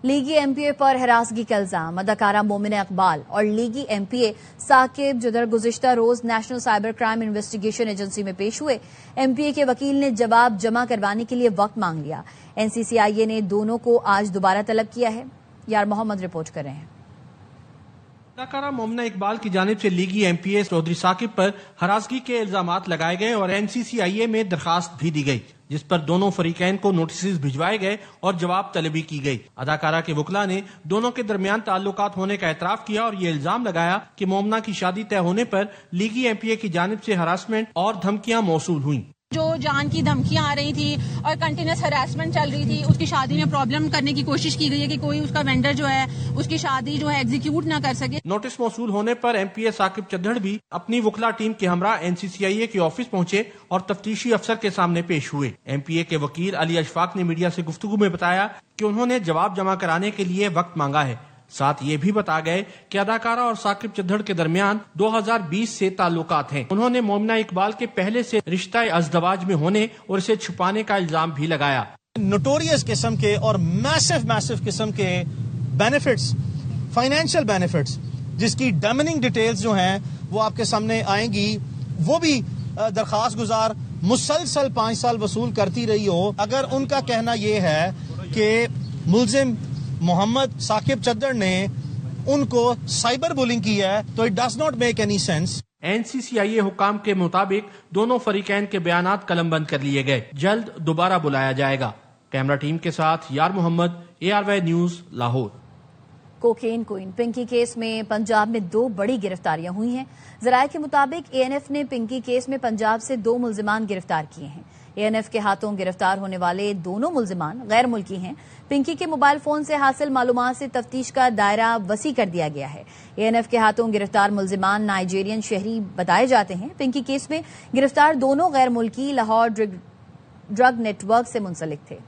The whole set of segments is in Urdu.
لیگی ایم پی اے پر ہراسگی کا الزام اداکارہ مومنہ اقبال اور لیگی ایم پی اے ثاقب جدر گزشتہ روز national cyber crime investigation agency میں پیش ہوئے. ایم پی اے کے وکیل نے جواب جمع کروانے کے لیے وقت مانگ لیا. این سی سی آئی اے نے دونوں کو آج دوبارہ طلب کیا ہے. یار محمد رپورٹ کر رہے ہیں. اداکارہ مومنہ اقبال کی جانب سے لیگی ایم پی اے چودھری ثاقب پر ہراسگی کے الزامات لگائے گئے اور این سی سی آئی اے میں درخواست بھی دی گئی جس پر دونوں فریقین کو نوٹسز بھجوائے گئے اور جواب طلبی کی گئی. اداکارہ کے وکلاء نے دونوں کے درمیان تعلقات ہونے کا اعتراف کیا اور یہ الزام لگایا کہ مومنہ کی شادی طے ہونے پر لیگی ایم پی اے کی جانب سے ہراسمنٹ اور دھمکیاں موصول ہوئیں. جو جان کی دھمکیاں آ رہی تھی اور کنٹینیوس ہراسمنٹ چل رہی تھی. اس کی شادی میں پرابلم کرنے کی کوشش کی گئی ہے کہ کوئی اس کا وینڈر جو ہے اس کی شادی جو ہے ایگزیکیوٹ نہ کر سکے. نوٹس موصول ہونے پر ایم پی اے ثاقب چدھڑ بھی اپنی وکلا ٹیم کے ہمراہ این سی سی آئی اے کے آفس پہنچے اور تفتیشی افسر کے سامنے پیش ہوئے. ایم پی اے کے وکیل علی اشفاق نے میڈیا سے گفتگو میں بتایا کہ انہوں نے جواب جمع کرانے کے لیے وقت مانگا ہے. ساتھ یہ بھی بتا گئے کہ اداکارہ اور ثاقب چدھڑ کے درمیان 2020 سے تعلقات ہیں. انہوں نے مومنہ اقبال کے پہلے سے رشتہ ازدواج میں ہونے اور اسے چھپانے کا الزام بھی لگایا. نوٹوریس قسم کے اور میسو قسم کے بینیفٹس، فائنینشیل بینیفٹس، جس کی ڈیمننگ ڈیٹیلز جو ہیں وہ آپ کے سامنے آئیں گی. وہ بھی درخواست گزار مسلسل 5 سال وصول کرتی رہی ہو. اگر ان کا کہنا یہ ہے کہ ملزم محمد ثاقب چدھڑ نے ان کو سائبر بولنگ کی ہے تو it does not make any sense. N C C I A حکام کے مطابق دونوں فریقین کے بیانات قلم بند کر لیے گئے. جلد دوبارہ بلایا جائے گا. کیمرہ ٹیم کے ساتھ یار Muhammad, ARY news, Lahore. Cocaine queen Pinky case میں پنجاب میں 2 بڑی گرفتاریاں ہوئی ہیں. ذرائع کے مطابق اے این ایف نے پنکی کیس میں پنجاب سے 2 ملزمان گرفتار کیے ہیں. اے این ایف کے ہاتھوں گرفتار ہونے والے دونوں ملزمان غیر ملکی ہیں. پنکی کے موبائل فون سے حاصل معلومات سے تفتیش کا دائرہ وسیع کر دیا گیا ہے. اے این ایف کے ہاتھوں گرفتار ملزمان نائجیرین شہری بتائے جاتے ہیں. پنکی کیس میں گرفتار دونوں غیر ملکی لاہور ڈرگ نیٹ ورک سے منسلک تھے.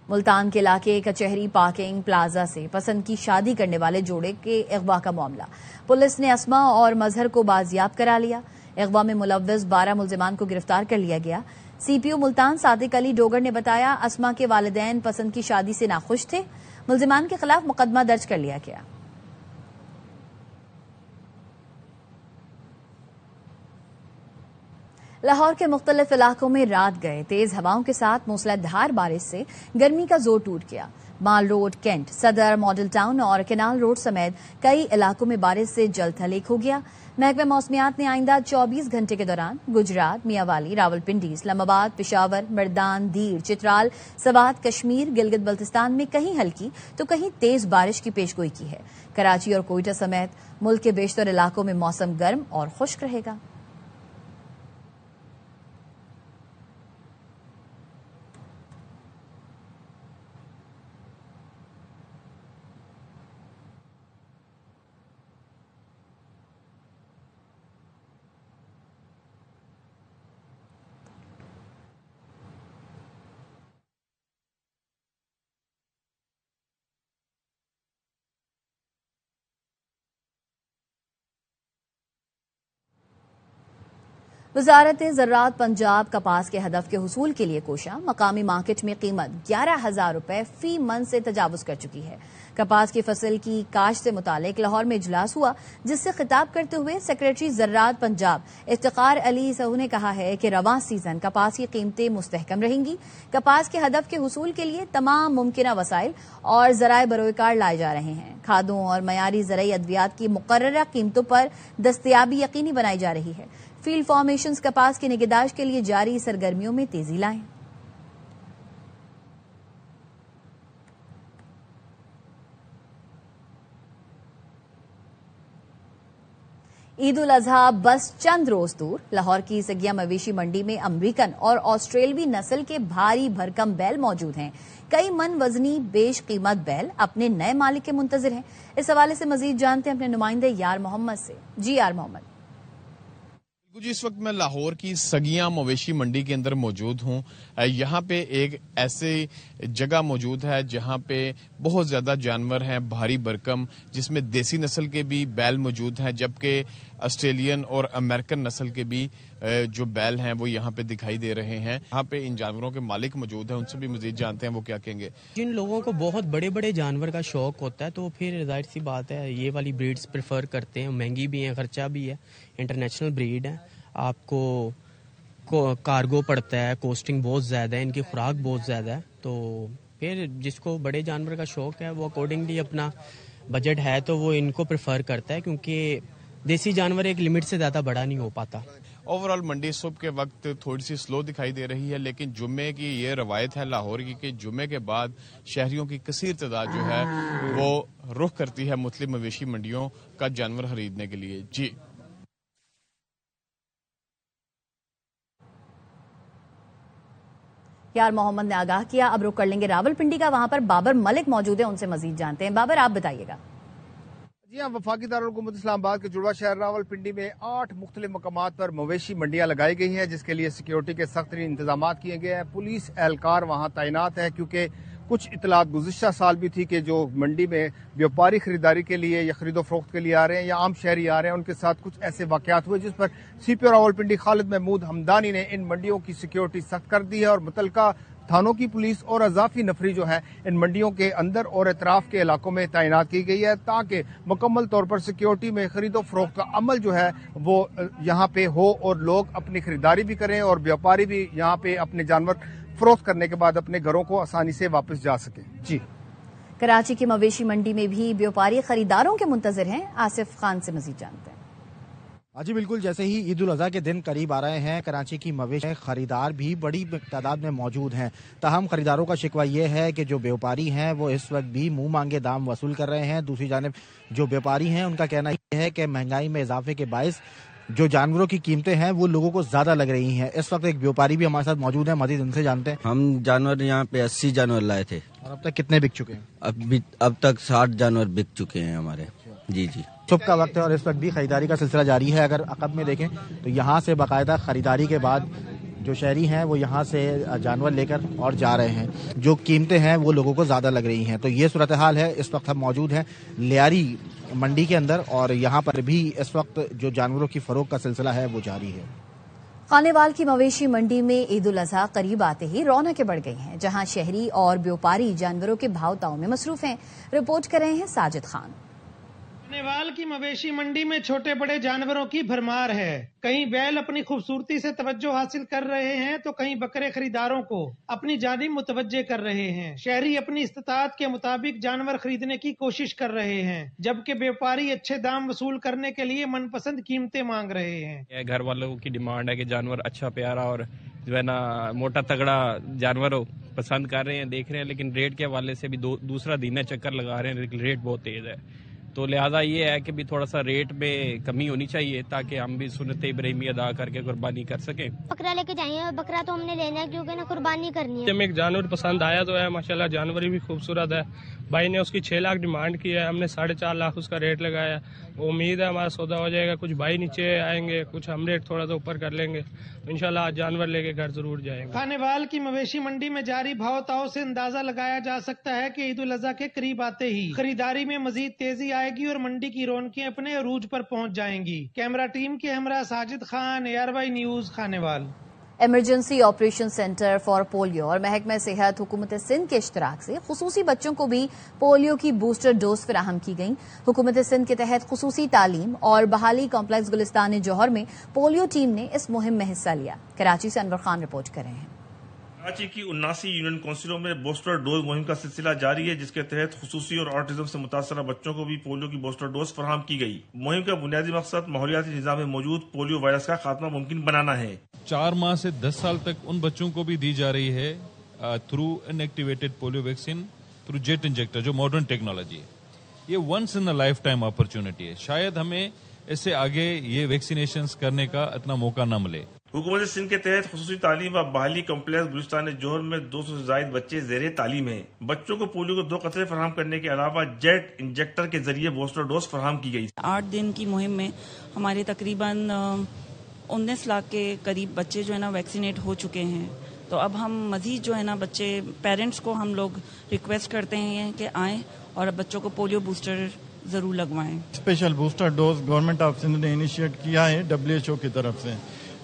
ملتان کے علاقے کچہری پارکنگ پلازا سے پسند کی شادی کرنے والے جوڑے کے اغوا کا معاملہ. پولیس نے اسما اور مظہر کو بازیاب کرا لیا. اغوا میں ملوث 12 ملزمان کو گرفتار کر لیا گیا. سی پی او ملتان صادق علی ڈوگر نے بتایا اسما کے والدین پسند کی شادی سے ناخوش تھے. ملزمان کے خلاف مقدمہ درج کر لیا گیا. لاہور کے مختلف علاقوں میں رات گئے تیز ہواؤں کے ساتھ موسلا دھار بارش سے گرمی کا زور ٹوٹ گیا. مال روڈ، کینٹ، صدر، ماڈل ٹاؤن اور کینال روڈ سمیت کئی علاقوں میں بارش سے جل تھل ایک ہو گیا. محکمہ موسمیات نے آئندہ 24 گھنٹے کے دوران گجرات، میاوالی، راولپنڈی، اسلام آباد، پشاور، مردان، دیر، چترال، سوات، کشمیر، گلگت بلتستان میں کہیں ہلکی تو کہیں تیز بارش کی پیشگوئی کی ہے. کراچی اور کوئٹہ سمیت ملک کے بیشتر علاقوں میں موسم گرم اور خشک رہے گا. وزارت زراعت پنجاب کپاس کے ہدف کے حصول کے لیے کوشاں. مقامی مارکیٹ میں قیمت 11,000 روپے فی من سے تجاوز کر چکی ہے. کپاس کی فصل کی کاشت سے متعلق لاہور میں اجلاس ہوا جس سے خطاب کرتے ہوئے سیکریٹری زراعت پنجاب افتخار علی سہو نے کہا ہے کہ رواں سیزن کپاس کی قیمتیں مستحکم رہیں گی. کپاس کے ہدف کے حصول کے لیے تمام ممکنہ وسائل اور ذرائع بروئے کار لائے جا رہے ہیں. کھادوں اور معیاری زرعی ادویات کی مقررہ قیمتوں پر دستیابی یقینی بنائی جا رہی ہے. فیلڈ فارمیشنز کپاس کی نگہداشت کے لیے جاری سرگرمیوں میں تیزی لائیں. عید الاضحیٰ بس چند روز دور. لاہور کی سگیا مویشی منڈی میں امریکن اور آسٹریلوی نسل کے بھاری بھرکم بیل موجود ہیں. کئی من وزنی بیش قیمت بیل اپنے نئے مالک کے منتظر ہیں. اس حوالے سے مزید جانتے ہیں اپنے نمائندے یار محمد سے. جی یار محمد. جی اس وقت میں لاہور کی سگیاں مویشی منڈی کے اندر موجود ہوں. یہاں پہ ایک ایسی جگہ موجود ہے جہاں پہ بہت زیادہ جانور ہیں بھاری بھرکم، جس میں دیسی نسل کے بھی بیل موجود ہیں جبکہ آسٹریلین اور امریکن نسل کے بھی جو بیل ہیں وہ یہاں پہ دکھائی دے رہے ہیں. یہاں پہ ان جانوروں کے مالک موجود ہیں, ان سے بھی مزید جانتے ہیں وہ کیا کہیں گے. جن لوگوں کو بہت بڑے بڑے جانور کا شوق ہوتا ہے تو پھر ظاہر سی بات ہے یہ والی بریڈز پریفر کرتے ہیں. مہنگی بھی ہیں, خرچہ بھی ہے, انٹرنیشنل بریڈ ہے, آپ کو کارگو پڑتا ہے, کوسٹنگ بہت زیادہ ہے, ان کی خوراک بہت زیادہ ہے. تو پھر جس کو بڑے جانور کا شوق ہے وہ اکارڈنگلی اپنا بجٹ ہے تو وہ ان کو پریفر کرتا ہے, کیونکہ دیسی جانور ایک لمٹ سے زیادہ بڑا نہیں ہو پاتا. اوور آل منڈی صبح کے وقت تھوڑی سی سلو دکھائی دے رہی ہے, لیکن جمعے کی یہ روایت ہے لاہور کی کہ جمعے کے بعد شہریوں کی کثیر تعداد جو ہے وہ رخ کرتی ہے مختلف مویشی منڈیوں کا جانور خریدنے کے لیے. جی یار محمد نے آگاہ کیا. اب رخ کر لیں گے راولپنڈی کا, وہاں پر بابر ملک موجود ہیں, ان سے مزید جانتے ہیں. بابر, آپ بتائیے گا. جی ہاں, وفاقی دارالحکومت اسلام آباد کے جڑواں شہر راولپنڈی میں 8 مختلف مقامات پر مویشی منڈیاں لگائی گئی ہیں, جس کے لیے سیکیورٹی کے سخت ترین انتظامات کیے گئے ہیں. پولیس اہلکار وہاں تعینات ہے, کیونکہ کچھ اطلاعات گزشتہ سال بھی تھی کہ جو منڈی میں بیوپاری خریداری کے لیے یا خرید و فروخت کے لیے آ رہے ہیں یا عام شہری آ رہے ہیں, ان کے ساتھ کچھ ایسے واقعات ہوئے جس پر سی پی او راولپنڈی خالد محمود ہمدانی نے ان منڈیوں کی سیکیورٹی سخت کر دی ہے, اور متعلقہ تھانوں کی پولیس اور اضافی نفری جو ہے ان منڈیوں کے اندر اور اطراف کے علاقوں میں تعینات کی گئی ہے, تاکہ مکمل طور پر سیکیورٹی میں خرید و فروخت کا عمل جو ہے وہ یہاں پہ ہو اور لوگ اپنی خریداری بھی کریں اور بیوپاری بھی یہاں پہ اپنے جانور فروخت کرنے کے بعد اپنے گھروں کو آسانی سے واپس جا سکیں. جی کراچی کی مویشی منڈی میں بھی بیوپاری خریداروں کے منتظر ہیں. آصف خان سے مزید جانتے ہیں. جی بالکل, جیسے ہی عید الاضحیٰ کے دن قریب آ رہے ہیں, کراچی کی مویشی خریدار بھی بڑی تعداد میں موجود ہیں. تاہم خریداروں کا شکوہ یہ ہے کہ جو بیوپاری ہیں وہ اس وقت بھی منہ مانگے دام وصول کر رہے ہیں. دوسری جانب جو بیوپاری ہیں ان کا کہنا یہ ہے کہ مہنگائی میں اضافے کے باعث جو جانوروں کی قیمتیں ہیں وہ لوگوں کو زیادہ لگ رہی ہیں. اس وقت ایک بیوپاری بھی ہمارے ساتھ موجود ہیں, مزید ان سے جانتے ہیں. ہم جانور یہاں پہ 80 جانور لائے تھے. اور اب تک کتنے بک چکے ہیں؟ اب تک 60 جانور بک چکے ہیں ہمارے. جی صبح کا وقت ہے اور اس وقت بھی خریداری کا سلسلہ جاری ہے. اگر عقب میں دیکھیں تو یہاں سے باقاعدہ خریداری کے بعد جو شہری ہیں وہ یہاں سے جانور لے کر اور جا رہے ہیں. جو قیمتیں ہیں وہ لوگوں کو زیادہ لگ رہی ہیں. تو یہ صورتحال ہے. اس وقت ہم موجود ہیں لیاری منڈی کے اندر, اور یہاں پر بھی اس وقت جو جانوروں کی فروخت کا سلسلہ ہے وہ جاری ہے. خانیوال کی مویشی منڈی میں عید الاضحیٰ قریب آتے ہی رونقیں بڑھ گئی ہیں, جہاں شہری اور بیوپاری جانوروں کے بھاؤ تاؤ میں مصروف ہیں. رپورٹ کر رہے ہیں ساجد خان. خانیوال کی مویشی منڈی میں چھوٹے بڑے جانوروں کی بھرمار ہے. کہیں بیل اپنی خوبصورتی سے توجہ حاصل کر رہے ہیں تو کہیں بکرے خریداروں کو اپنی جانب متوجہ کر رہے ہیں. شہری اپنی استطاعت کے مطابق جانور خریدنے کی کوشش کر رہے ہیں, جبکہ بیوپاری اچھے دام وصول کرنے کے لیے من پسند قیمتیں مانگ رہے ہیں. گھر والوں کی ڈیمانڈ ہے کہ جانور اچھا پیارا اور جو ہے نا موٹا تگڑا جانور ہو, پسند کر رہے ہیں, دیکھ رہے ہیں. لیکن ریٹ کے حوالے سے بھی دوسرا دن ہے, چکر لگا رہے ہیں, لیکن ریٹ بہت تیز ہے. تو لہٰذا یہ ہے کہ بھی تھوڑا سا ریٹ میں کمی ہونی چاہیے تاکہ ہم بھی سنت ابراہیمی ادا کر کے قربانی کر سکیں. بکرا لے کے جائیں, اور بکرا تو ہم نے لینا ہے کیونکہ نا قربانی کرنی ہے. ہمیں ایک جانور پسند آیا تو ہے, ماشاءاللہ جانور بھی خوبصورت ہے. بھائی نے اس کی 6 لاکھ ڈیمانڈ کی ہے, ہم نے 4.5 لاکھ اس کا ریٹ لگایا. امید ہے ہمارا سودا ہو جائے گا. کچھ بھائی نیچے آئیں گے, کچھ ہم ریٹ تھوڑا سا اوپر کر لیں گے. انشاءاللہ آج جانور لے کے گھر ضرور جائیں گے. خانیوال کی مویشی منڈی میں جاری بھاؤ تاؤ سے اندازہ لگایا جا سکتا ہے کہ عید الاضحیٰ کے قریب آتے ہی خریداری میں مزید تیزی آئے گی اور منڈی کی رونقیں اپنے عروج پر پہنچ جائیں گی. کیمرہ ٹیم کے ہمراہ Sajid Khan, ARY news, Khanewal. Emergency operation centre for polio اور محکمہ صحت حکومت سندھ کے اشتراک سے خصوصی بچوں کو بھی پولیو کی بوسٹر ڈوز فراہم کی گئی. حکومت سندھ کے تحت خصوصی تعلیم اور بحالی کمپلیکس گلستان جوہر میں پولیو ٹیم نے اس مہم میں حصہ لیا. کراچی سے انور خان رپورٹ کر رہے ہیں. کراچی کی 79 یونین کونسلوں میں بوسٹر ڈوز مہم کا سلسلہ جاری ہے, جس کے تحت خصوصی اور آٹزم سے متاثرہ بچوں کو بھی پولیو کی بوسٹر ڈوز فراہم کی گئی. مہم کا بنیادی مقصد ماحولیاتی نظام میں موجود پولیو وائرس کا خاتمہ ممکن بنانا ہے. 4 ماہ سے 10 سال تک ان بچوں کو بھی دی جا رہی ہے through inactivated polio vaccine through jet injector, جو ماڈرن ٹیکنالوجی ہے. یہ once in life time opportunity ہے. شاید ہمیں اس سے آگے یہ ویکسینیشنز کرنے کا اتنا موقع نہ ملے. حکومت سندھ کے تحت خصوصی تعلیم و بحالی کمپلیکس گلستان جوہر میں 200 سے زائد بچے زیر تعلیم ہیں. بچوں کو پولیو کو 2 قطرے فراہم کرنے کے علاوہ جیٹ انجیکٹر کے ذریعے بوسٹر ڈوز فراہم کی گئی. 8 دن کی مہم میں ہمارے تقریباً 19 لاکھ کے قریب بچے جو ہے نا ویکسینیٹ ہو چکے ہیں. تو اب ہم مزید جو ہے نا بچے پیرنٹس کو ہم لوگ ریکویسٹ کرتے ہیں کہ آئیں اور بچوں کو پولیو بوسٹر ضرور لگوائیں. Special booster dose government of Sindh نے انیشیٹ کیا ہے WHO کی طرف سے.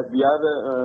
FBI